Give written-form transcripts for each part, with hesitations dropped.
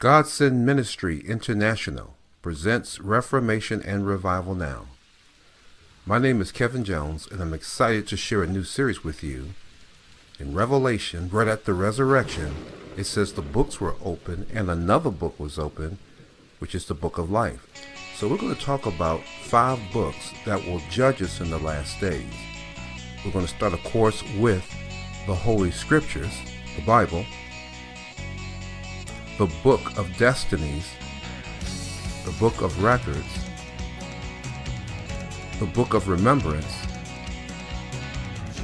God Send Ministry International presents Reformation and Revival Now. My name is Kevin Jones, and I'm excited to share a new series with you. In Revelation, right at the resurrection, it says the books were open and another book was open, which is the Book of Life. So we're going to talk about 5 books that will judge us in the last days. We're going to start, of course, with the Holy Scriptures, the Bible, the Book of Destinies, the Book of Records, the Book of Remembrance,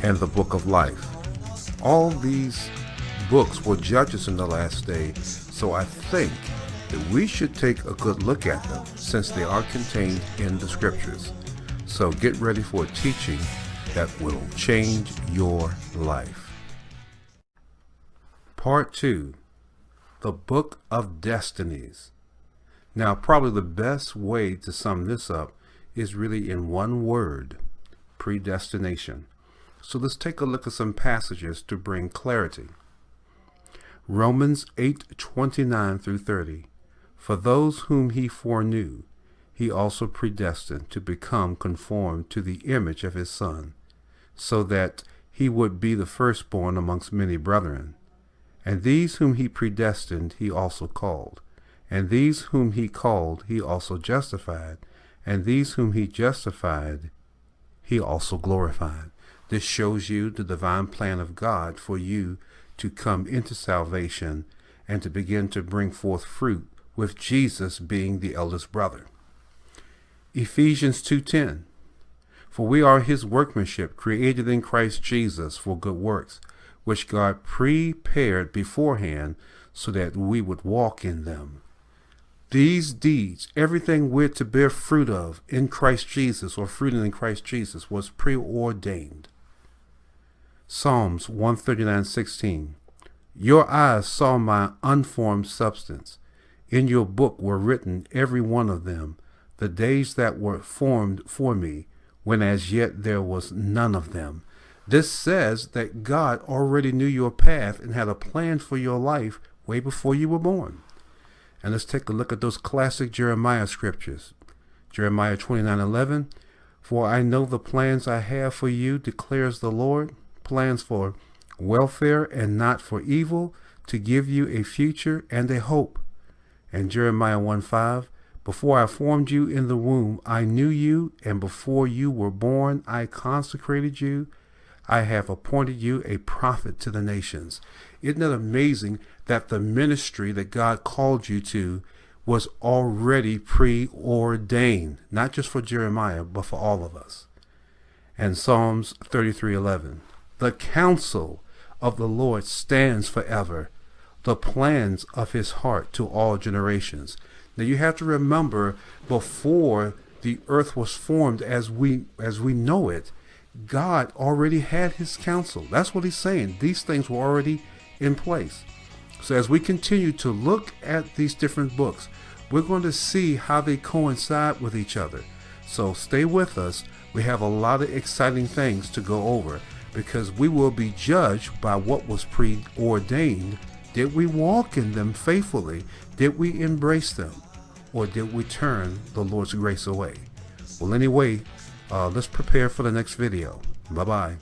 and the Book of Life. All these books will judge us in the last day, so I think that we should take a good look at them since they are contained in the Scriptures. So get ready for a teaching that will change your life. Part 2. The Book of Destinies. Now, probably the best way to sum this up is really in one word: predestination. So let's take a look at some passages to bring clarity. Romans 8:29 through 30. For those whom he foreknew, he also predestined to become conformed to the image of his Son, so that he would be the firstborn amongst many brethren. And these whom he predestined, he also called. And these whom he called, he also justified. And these whom he justified, he also glorified. This shows you the divine plan of God for you to come into salvation and to begin to bring forth fruit, with Jesus being the eldest brother. Ephesians 2:10. For we are his workmanship, created in Christ Jesus for good works, which God prepared beforehand so that we would walk in them. These deeds, everything we're to bear fruit of in Christ Jesus, or fruit in Christ Jesus, was preordained. Psalms 139:16. Your eyes saw my unformed substance. In your book were written, every one of them, the days that were formed for me, when as yet there was none of them. This says that God already knew your path and had a plan for your life way before you were born. And let's take a look at those classic Jeremiah scriptures. Jeremiah 29:11. For I know the plans I have for you, declares the Lord, plans for welfare and not for evil, to give you a future and a hope. And Jeremiah 1:5. Before I formed you in the womb, I knew you, and before you were born, I consecrated you. I have appointed you a prophet to the nations. Isn't it amazing that the ministry that God called you to was already preordained, not just for Jeremiah, but for all of us? And Psalms 33:11. The counsel of the Lord stands forever, the plans of his heart to all generations. Now you have to remember, before the earth was formed as we know it, God already had his counsel. That's what he's saying. These things were already in place. So as we continue to look at these different books, we're going to see how they coincide with each other. So stay with us. We have a lot of exciting things to go over, because we will be judged by what was preordained. Did we walk in them faithfully? Did we embrace them? Or did we turn the Lord's grace away? Well, anyway, let's prepare for the next video. Bye-bye.